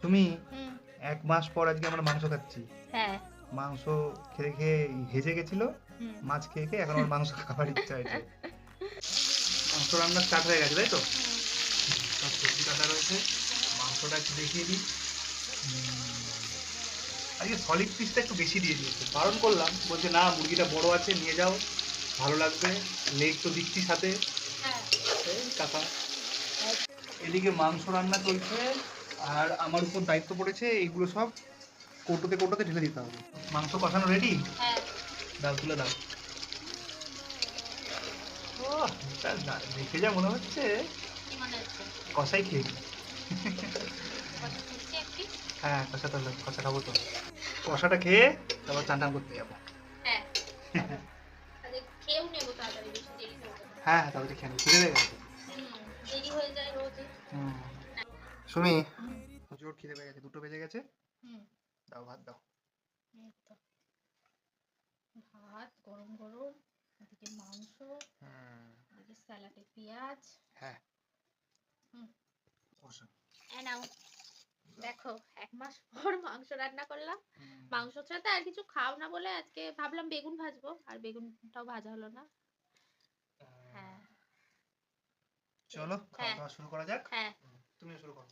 তুমি হুম। 1 মাস পর আজকে আমরা মাংস খাচ্ছি। হ্যাঁ। মাংস খেয়ে খেয়ে হেজে গেছিল, হুম। মাছ খেয়ে খেয়ে এখন আমার মাংস খাবার ইচ্ছা হয়েছে। মাংস রান্না স্টার্ট হয়ে গেছে, তাই তো? হুম। সব সবজি কাটা রয়েছে, মাংসটা একটু দেখিয়ে দিই। আজকে সলিড পিসটা একটু বেশি দিয়ে দিয়েছে, বারণ করলাম, বলছে না মুরগিটা বড় আছে নিয়ে যাও, ভালো লাগবে, লেগ তো দিচ্ছি সাথে। হ্যাঁ। এই কাকা, এদিকে মাংস রান্না চলছে আর আমার উপর দায়িত্ব পড়েছে এইগুলো সব কৌটোতে কৌটোতে ঢেলে দিতে হবে। মাংস কষানো রেডি? হ্যাঁ। দাও, তুলে দাও। ও, দেখে যা মনে হচ্ছে কি মনে হচ্ছে? কষাই খেয়েছি। কষা খেয়েছি এক পিস। হ্যাঁ, কষা খাবো তো। কষাটা খেয়ে তারপর চান টান করতে যাবো। হ্যাঁ, চলো। তাহলে খেয়েও নেবো তাড়াতাড়ি, বেশি দেরি করবো না। হ্যাঁ, তারপরে খেয়ে নেবো, খিদে পেয়ে গেছে। দেরি হয়ে যায় রোজই। হুম। সুমি, জোর খিদে পেয়ে গেছে, 2টো বেজে গেছে। হুম। দাও, ভাত দাও। এই তো ভাত গরম গরম, এদিকে মাংস, এদিকে স্যালাডে পেঁয়াজ। হ্যাঁ। হুম। কষা। এই নাও, দেখো 1 মাস পর মাংস রান্না করলাম। মাংস ছাড়া তো আর কিছু খাও না বলে আজকে ভাবলাম বেগুন ভাজবো, আর বেগুনটাও ভাজা হলো না। হ্যাঁ। চলো খাওয়া হ্যাঁ। দাওয়া শুরু করা যাক। হ্যাঁ। তুমিও শুরু করো।